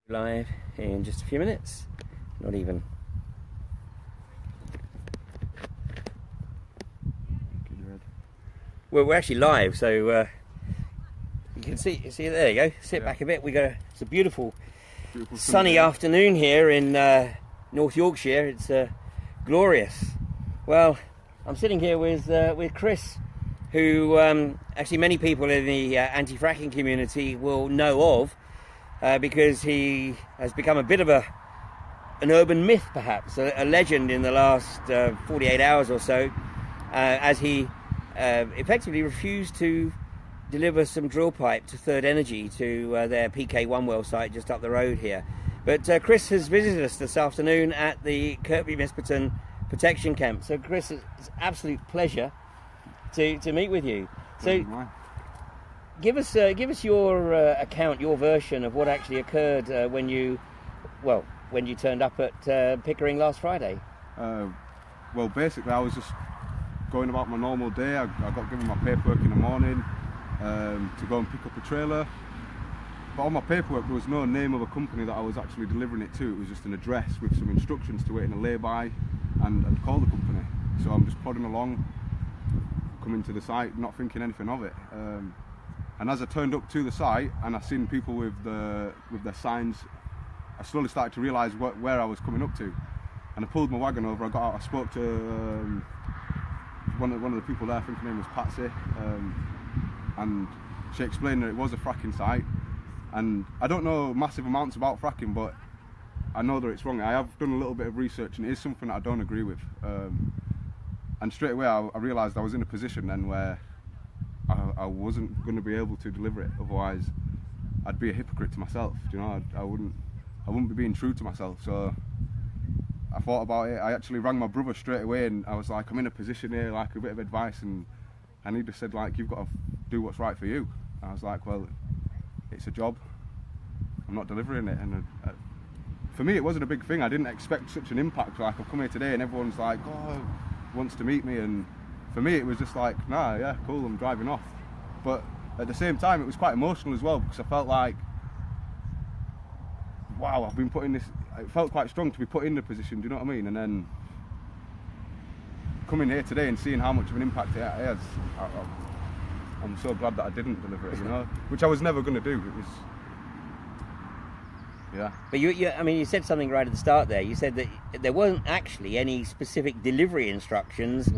Live in just a few minutes. Not even. Well, we're actually live, so you can see. There you go. Sit back a bit. It's a beautiful sunny afternoon here in North Yorkshire. It's glorious. Well, I'm sitting here with Chris, who actually many people in the anti-fracking community will know of. Because he has become a bit of an urban myth, perhaps, a legend in the last 48 hours or so, as he effectively refused to deliver some drill pipe to Third Energy to their PK1 well site just up the road here. But Chris has visited us this afternoon at the Kirkby-Misperton Protection Camp. So Chris, it's an absolute pleasure to meet with you. So. Give us your account, your version of what actually occurred when you turned up at Pickering last Friday. Well, basically, I was just going about my normal day. I got given my paperwork in the morning to go and pick up a trailer. But on my paperwork, there was no name of a company that I was actually delivering it to. It was just an address with some instructions to wait in a lay-by and call the company. So I'm just plodding along, coming to the site, not thinking anything of it. And as I turned up to the site and I seen people with their signs, I slowly started to realise where I was coming up to. And I pulled my wagon over. I got out. I spoke to one of the people there. I think her name was Patsy, and she explained that it was a fracking site. And I don't know massive amounts about fracking, but I know that it's wrong. I have done a little bit of research, and it is something that I don't agree with. And straight away, I realised I was in a position then where I wasn't going to be able to deliver it. Otherwise, I'd be a hypocrite to myself. You know, I wouldn't be being true to myself. So I thought about it. I actually rang my brother straight away, and I was like, I'm in a position here, like a bit of advice, and he just said, like, you've got to do what's right for you. I was like, well, it's a job. I'm not delivering it, and for me, it wasn't a big thing. I didn't expect such an impact. Like, I've come here today, and everyone's like, oh, wants to meet me, and for me, it was just like, nah, yeah, cool, I'm driving off. But at the same time, it was quite emotional as well, because I felt like, wow, I've been put in this, it felt quite strong to be put in the position, do you know what I mean? And then coming here today and seeing how much of an impact it has, I'm so glad that I didn't deliver it, you know, which I was never going to do. It was, yeah. But you said something right at the start there. You said that there weren't actually any specific delivery instructions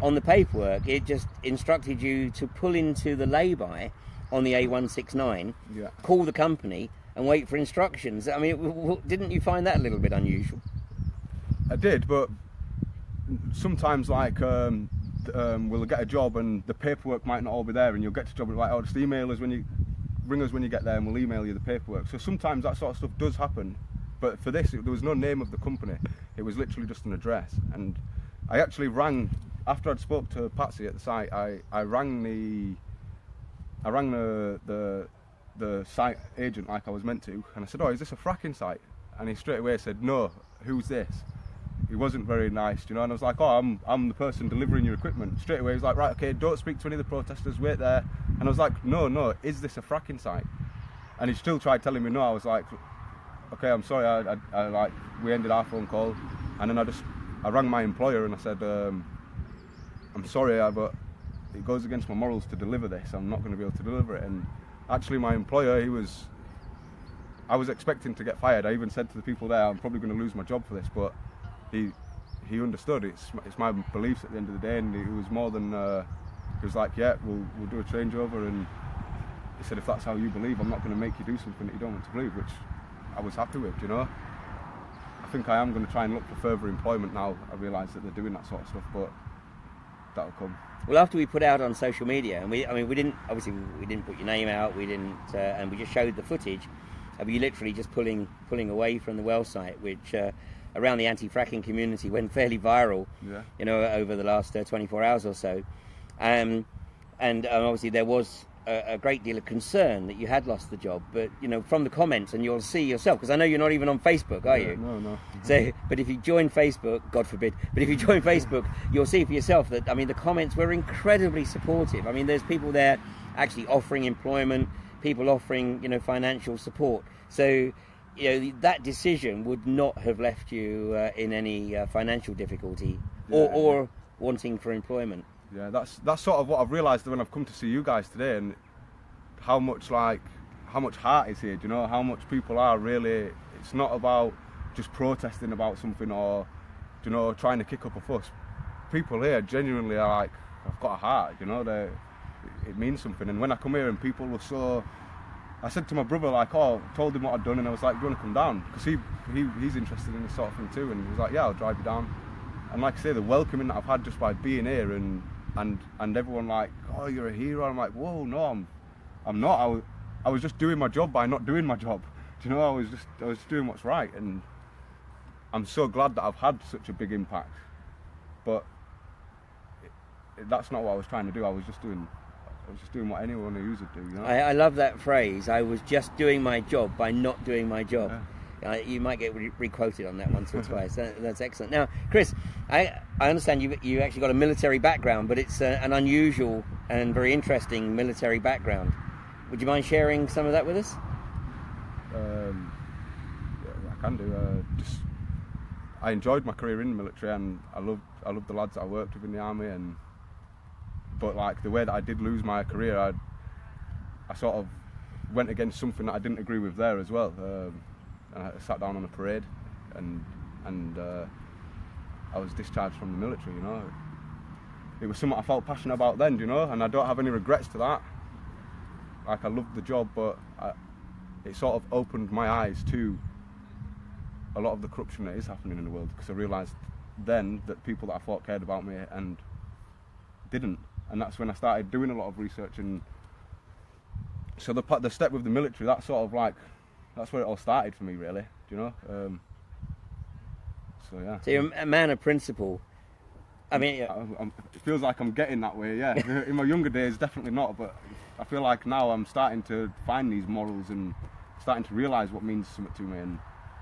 on the paperwork. It just instructed you to pull into the lay-by on the A169, call the company and wait for instructions. I mean, didn't you find that a little bit unusual? I did, but sometimes, like, we'll get a job and the paperwork might not all be there, and you'll get to job and like, oh, just email us ring us when you get there and we'll email you the paperwork. So sometimes that sort of stuff does happen, but for this, there was no name of the company. It was literally just an address. And I actually rang, after I'd spoke to Patsy at the site, I rang the site agent like I was meant to, and I said, oh, is this a fracking site? And he straight away said, no, who's this? He wasn't very nice, you know, and I was like, oh, I'm the person delivering your equipment. Straight away he was like, right, okay, don't speak to any of the protesters, wait there. And I was like, no, is this a fracking site? And he still tried telling me no. I was like, okay, I'm sorry, I like, we ended our phone call, and then I rang my employer and I said, I'm sorry, but it goes against my morals to deliver this. I'm not going to be able to deliver it. And actually my employer, I was expecting to get fired. I even said to the people there, I'm probably going to lose my job for this, but he understood. It's my beliefs at the end of the day, and it was more than he was like, yeah, we'll do a changeover, and he said, if that's how you believe, I'm not going to make you do something that you don't want to believe, which I was happy with, you know. I think I am going to try and look for further employment now. I realise that they're doing that sort of stuff, but that'll come. Well, after we put out on social media, and we didn't put your name out, and we just showed the footage of you literally just pulling away from the well site, which around the anti-fracking community went fairly viral, you know, over the last 24 hours or so. And obviously there was a great deal of concern that you had lost the job, but you know, from the comments, and you'll see yourself, because I know you're not even on Facebook, are you? No. So, but if you join Facebook, God forbid, but if you join Facebook, you'll see for yourself that, I mean, the comments were incredibly supportive. I mean, there's people there actually offering employment, people offering, you know, financial support. So that decision would not have left you in any financial difficulty Yeah, or wanting for employment. Yeah, that's sort of what I've realised when I've come to see you guys today, and how much heart is here. Do you know how much people are really? It's not about just protesting about something or, you know, trying to kick up a fuss. People here genuinely are like, I've got a heart. You know, it means something. And when I come here and people were so, I said to my brother, like, told him what I'd done, and I was like, do you want to come down? Because he's interested in this sort of thing too, and he was like, yeah, I'll drive you down. And like I say, the welcoming that I've had just by being here, and everyone like, oh, you're a hero. I'm like, whoa, no, I'm not. I was just doing my job by not doing my job. Do you know, I was just doing what's right, and I'm so glad that I've had such a big impact. But that's not what I was trying to do. I was just doing what anyone who would do. You know? I love that phrase. I was just doing my job by not doing my job. Yeah. You might get re-quoted on that once or twice. That's excellent. Now, Chris, I understand you actually got a military background, but it's an unusual and very interesting military background. Would you mind sharing some of that with us? Yeah, I can do. I enjoyed my career in the military, and I loved the lads that I worked with in the army. But like the way that I did lose my career, I sort of went against something that I didn't agree with there as well. And I sat down on a parade, and I was discharged from the military. You know, it was something I felt passionate about then. You know, and I don't have any regrets to that. Like, I loved the job, but it sort of opened my eyes to a lot of the corruption that is happening in the world, because I realised then that people that I thought cared about me and didn't. And that's when I started doing a lot of research. And so the step with the military, that's sort of like, that's where it all started for me, really. Do you know? So yeah. So you're a man of principle. I mean, it feels like I'm getting that way. Yeah. In my younger days, definitely not. But I feel like now I'm starting to find these morals and starting to realise what means something to me, and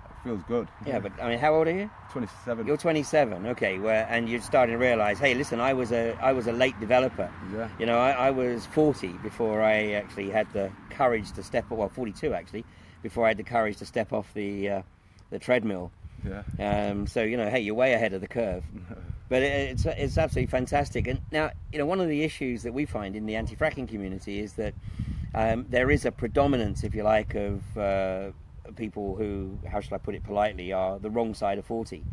it feels good. Yeah, but I mean, how old are you? 27. You're 27. Okay, and you're starting to realise, hey, listen, I was a late developer. Yeah. You know, I was 40 before I actually had the courage to step. Well, 42 actually, before I had the courage to step off the treadmill. Yeah. So you know, hey, you're way ahead of the curve. But it's absolutely fantastic. And now, you know, one of the issues that we find in the anti-fracking community is that there is a predominance, if you like, of people who, how should I put it politely, are the wrong side of 40.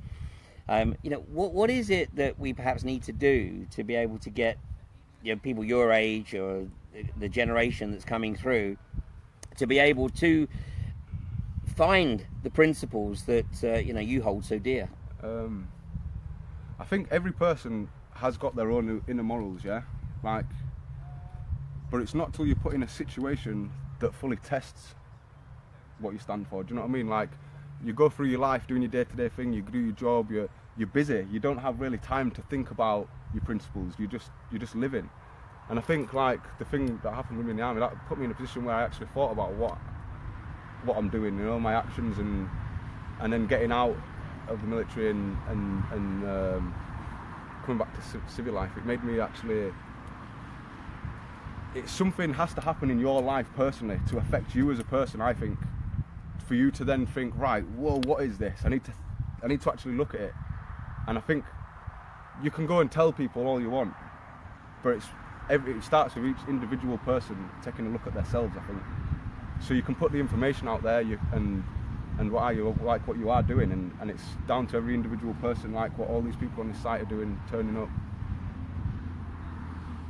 You know, what is it that we perhaps need to do to be able to get, you know, people your age or the generation that's coming through to be able to find the principles that you know, you hold so dear? I think every person has got their own inner morals, yeah? Like, but it's not till you're put in a situation that fully tests what you stand for. Do you know what I mean? Like, you go through your life doing your day-to-day thing, you do your job, you're busy, you don't have really time to think about your principles, you're just living. And I think, like, the thing that happened with me in the army, that put me in a position where I actually thought about what I'm doing, you know, my actions, and then getting out of the military and coming back to civil life. It made me actually, something has to happen in your life personally to affect you as a person, I think, for you to then think, right, whoa, what is this? I need to actually look at it. And I think you can go and tell people all you want, but it starts with each individual person taking a look at themselves, I think. So you can put the information out there, and what you are doing, and it's down to every individual person, like what all these people on this site are doing, turning up.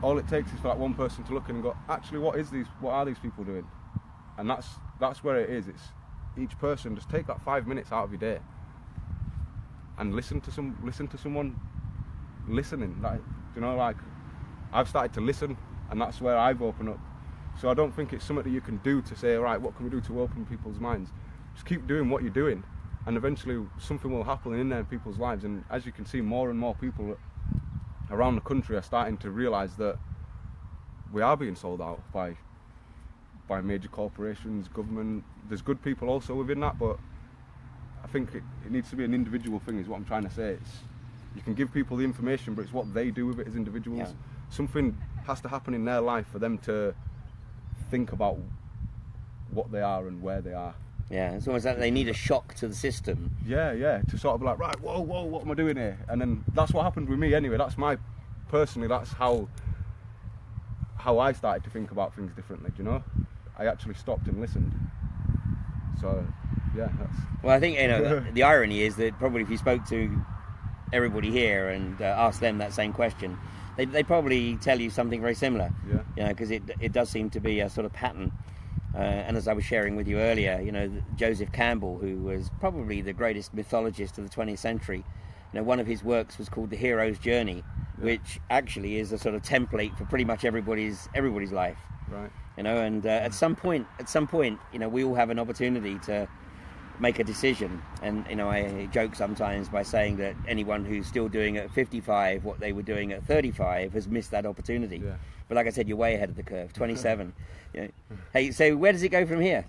All it takes is for that one person to look in and go, actually, what are these people doing? And that's where it is. It's each person, just take that 5 minutes out of your day and listen to someone listening. Like, you know, like, I've started to listen, and that's where I've opened up. So I don't think it's something that you can do to say, right, what can we do to open people's minds? Just keep doing what you're doing, and eventually something will happen in there people's lives. And as you can see, more and more people around the country are starting to realise that we are being sold out by major corporations, government. There's good people also within that, but I think it needs to be an individual thing, is what I'm trying to say. You can give people the information, but it's what they do with it as individuals. Yeah. Something has to happen in their life for them to think about what they are and where they are. Yeah, it's almost like they need a shock to the system. Yeah, to sort of be like, right, whoa, what am I doing here? And then that's what happened with me anyway. That's how I started to think about things differently, do you know? I actually stopped and listened. So, yeah, that's... Well, I think, the irony is that probably if you spoke to everybody here and asked them that same question, they'd probably tell you something very similar. Yeah. Because it does seem to be a sort of pattern. And as I was sharing with you earlier, Joseph Campbell, who was probably the greatest mythologist of the 20th century, one of his works was called The Hero's Journey, which actually is a sort of template for pretty much everybody's life. Right. And at some point, we all have an opportunity to make a decision. And I joke sometimes by saying that anyone who's still doing at 55 what they were doing at 35 has missed that opportunity. Yeah. But like I said, you're way ahead of the curve. 27. Hey, so where does it go from here?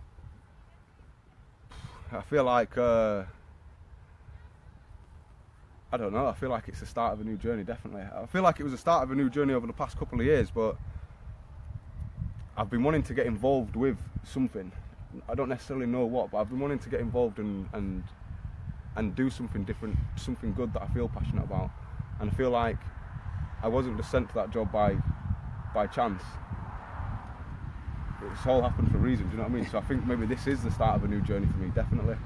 I feel like I don't know. I feel like it's the start of a new journey. Definitely. I feel like it was the start of a new journey over the past couple of years, but I've been wanting to get involved with something. I don't necessarily know what, but I've been wanting to get involved and do something different, something good that I feel passionate about. And I feel like I wasn't just sent to that job by chance. It's all happened for a reason, do you know what I mean? So I think maybe this is the start of a new journey for me, definitely.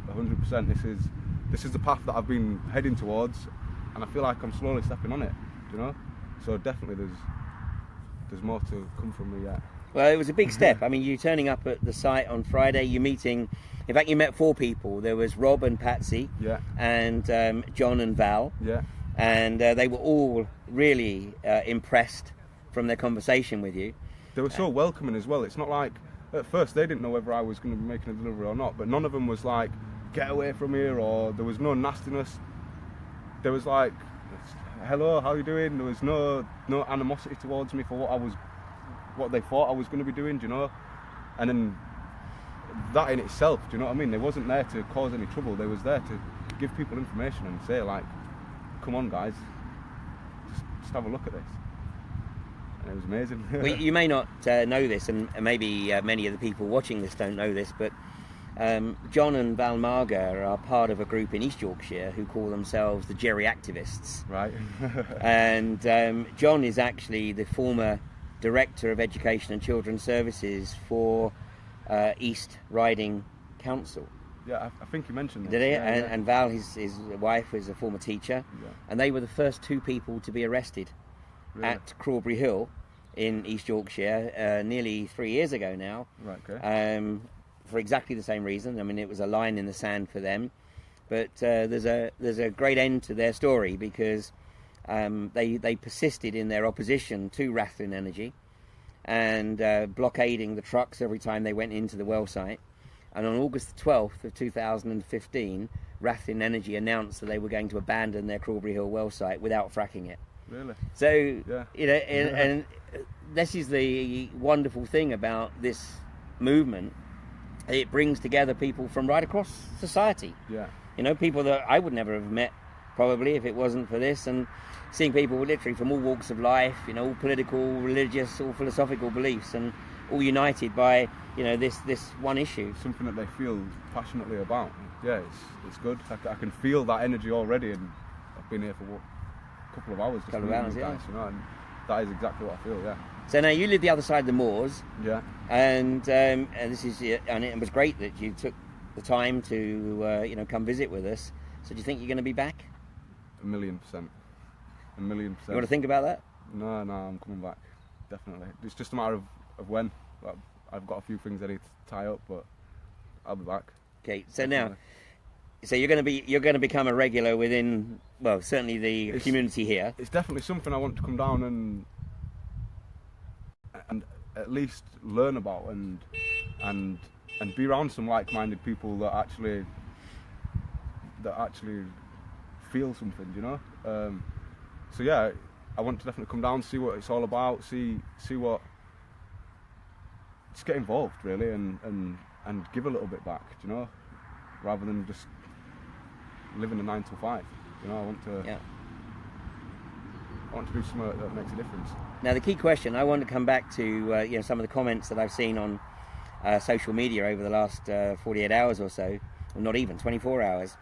100%. This is the path that I've been heading towards, and I feel like I'm slowly stepping on it, do you know? So definitely there's more to come from me yet. Well, it was a big step. I mean, you turning up at the site on Friday, you met 4 people. There was Rob and Patsy, and John and Val, and they were all really impressed from their conversation with you. They were so welcoming as well. It's not like, at first they didn't know whether I was going to be making a delivery or not, but none of them was like, get away from here, or there was no nastiness. There was like, hello, how are you doing? There was no animosity towards me for what they thought I was going to be doing, do you know? And then that in itself, do you know what I mean? They wasn't there to cause any trouble. They was there to give people information and say like, come on guys, just have a look at this. And it was amazing. Well, you may not know this, and maybe many of the people watching this don't know this, but John and Val Marga are part of a group in East Yorkshire who call themselves the Jerry Activists. Right. And John is actually the former Director of Education and Children's Services for East Riding Council. Yeah, I think you mentioned that. Did he? Yeah, and Val, his wife, was a former teacher, and they were the first 2 people to be arrested at Crawberry Hill in East Yorkshire nearly 3 years ago now. Right, okay. For exactly the same reason. I mean, it was a line in the sand for them, but there's a great end to their story because they persisted in their opposition to Rathlin Energy and blockading the trucks every time they went into the well site. And on August the 12th of 2015, Rathlin Energy announced that they were going to abandon their Crawberry Hill well site without fracking it. Really? So, and this is the wonderful thing about this movement. It brings together people from right across society. Yeah. People that I would never have met probably if it wasn't for this, and seeing people literally from all walks of life, all political, religious, all philosophical beliefs, and all united by, this one issue. Something that they feel passionately about. Yeah, it's good. I can feel that energy already, and I've been here for a couple of hours. Couple of hours, guys, and that is exactly what I feel, yeah. So now you live the other side of the moors. Yeah. And this is, and it was great that you took the time to, come visit with us. So do you think you're going to be back? 1,000,000%. 1,000,000%. You want to think about that? No, I'm coming back. Definitely. It's just a matter of when. I've got a few things I need to tie up, but I'll be back. Okay. So definitely. So you're going to become a regular within, well, certainly the community here. It's definitely something I want to come down and at least learn about and be around some like-minded people that actually feel something, you know. So yeah, I want to definitely come down, see what it's all about, see what. Just get involved really, and give a little bit back, you know, rather than just living a 9 to 5. You know, I want to do something that makes a difference. Now the key question, I want to come back to some of the comments that I've seen on social media over the last 48 hours or so, or not even 24 hours.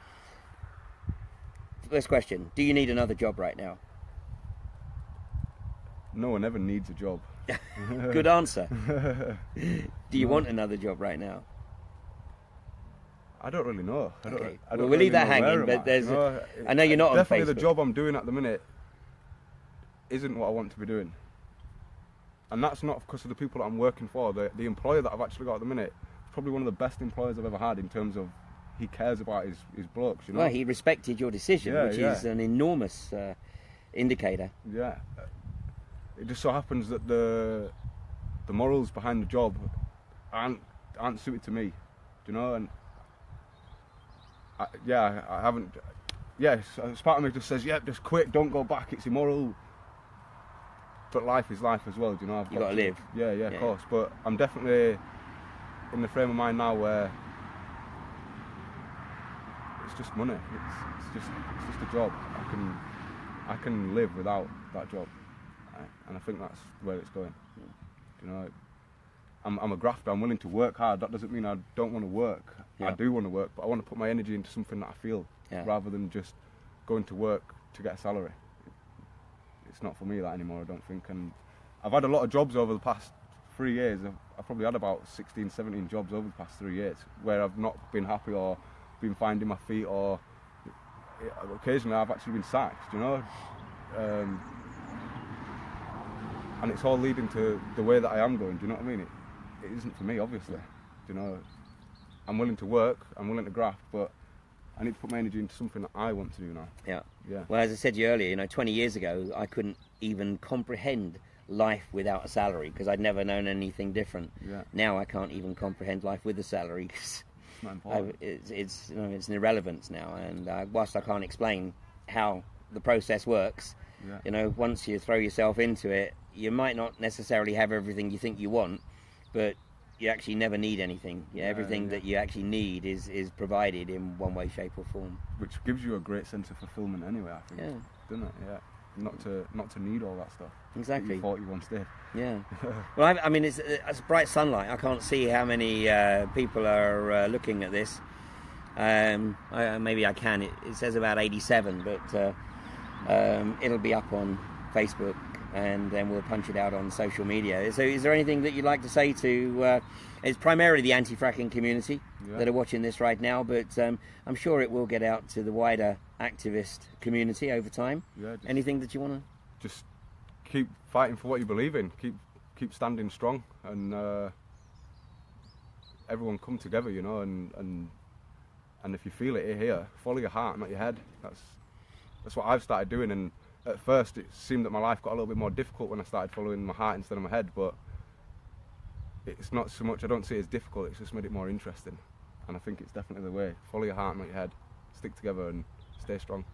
First question: do you need another job right now? No one ever needs a job. Good answer. Do you want another job right now? I don't really know. I don't We'll really leave that know where hanging, I'm but at, there's... you know? I know you're not on Facebook. Definitely the job I'm doing at the minute isn't what I want to be doing. And that's not because of the people that I'm working for. The employer that I've actually got at the minute is probably one of the best employers I've ever had in terms of he cares about his blokes, you know? Well, he respected your decision, which is an enormous indicator. Yeah. It just so happens that the morals behind the job aren't suited to me, do you know? And I haven't. Yes, part of me just says, yeah, just quit, don't go back. It's immoral. But life is life as well, do you know? You've got to live. Yeah, of course. But I'm definitely in the frame of mind now where it's just money. It's just a job. I can live without that job. And I think that's where it's going. You know, I'm a grafter. I'm willing to work hard. That doesn't mean I don't want to work. Yeah. I do want to work, but I want to put my energy into something that I feel, rather than just going to work to get a salary. It's not for me that anymore, I don't think. And I've had a lot of jobs over the past 3 years. I've probably had about 16, 17 jobs over the past 3 years where I've not been happy or been finding my feet, or occasionally I've actually been sacked, you know. And it's all leading to the way that I am going, do you know what I mean? It isn't for me, obviously. Do you know, I'm willing to work, I'm willing to graft, but I need to put my energy into something that I want to do now. Yeah. Well, as I said to you earlier, 20 years ago, I couldn't even comprehend life without a salary because I'd never known anything different. Yeah. Now I can't even comprehend life with a salary because it's an irrelevance now. And whilst I can't explain how the process works, once you throw yourself into it, you might not necessarily have everything you think you want, but you actually never need anything. Everything that you actually need is provided in one way, shape or form. Which gives you a great sense of fulfillment anyway, I think. Doesn't it? Yeah. Not to need all that stuff. Exactly. You thought you once did. Yeah. Well, I mean, it's bright sunlight. I can't see how many people are looking at this. Maybe I can. It says about 87, but it'll be up on Facebook, and then we'll punch it out on social media. So is there anything that you'd like to say to... it's primarily the anti-fracking community that are watching this right now, but I'm sure it will get out to the wider activist community over time. Anything that you want to... Just keep fighting for what you believe in. Keep standing strong, and everyone come together, and if you feel it here, follow your heart, not your head. That's what I've started doing, and at first it seemed that my life got a little bit more difficult when I started following my heart instead of my head, but it's not so much, I don't see it as difficult, it's just made it more interesting. And I think it's definitely the way. Follow your heart, not your head. Stick together and stay strong.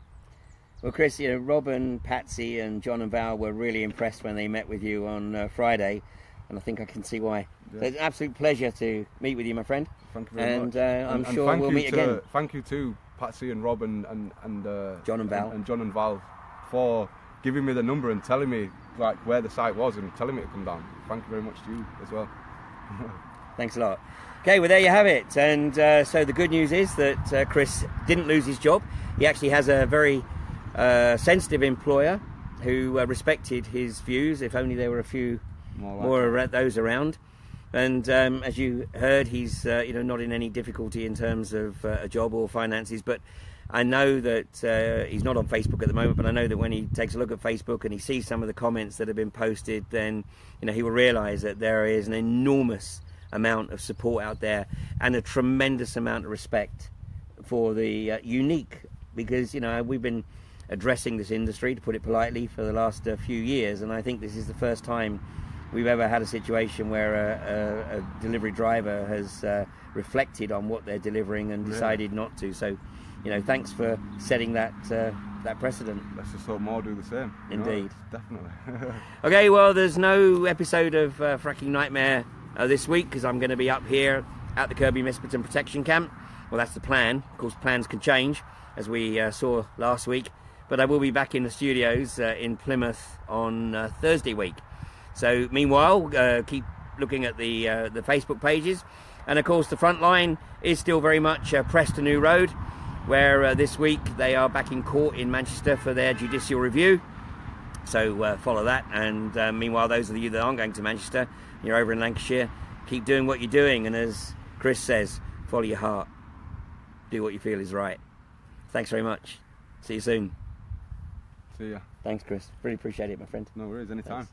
Well, Chris, Rob and Patsy and John and Val were really impressed when they met with you on Friday, and I think I can see why. So it's an absolute pleasure to meet with you, my friend. Thank you very much. I'm sure we'll meet again. Thank you to Patsy and Rob and John and Val. And John and Val for giving me the number and telling me where the site was and telling me to come down. Thank you very much to you as well. Thanks a lot. Okay, well there you have it. And so the good news is that Chris didn't lose his job. He actually has a very sensitive employer who respected his views, if only there were a few more of those around. And as you heard, he's not in any difficulty in terms of a job or finances, but I know that he's not on Facebook at the moment, but I know that when he takes a look at Facebook and he sees some of the comments that have been posted, then he will realise that there is an enormous amount of support out there and a tremendous amount of respect for the unique, because we've been addressing this industry, to put it politely, for the last few years, and I think this is the first time we've ever had a situation where a delivery driver has reflected on what they're delivering and decided not to. So thanks for setting that precedent. Let's just hope more do the same. Indeed. Definitely. Okay, well, there's no episode of Fracking Nightmare this week because I'm going to be up here at the Kirby Misperton Protection Camp. Well, that's the plan. Of course, plans can change, as we saw last week. But I will be back in the studios in Plymouth on Thursday week. So meanwhile, keep looking at the Facebook pages. And of course, the front line is still very much Preston New Road, where this week they are back in court in Manchester for their judicial review. So follow that. And meanwhile, those of you that aren't going to Manchester, you're over in Lancashire, keep doing what you're doing. And as Chris says, follow your heart. Do what you feel is right. Thanks very much. See you soon. See ya. Thanks, Chris. Really appreciate it, my friend. No worries, anytime.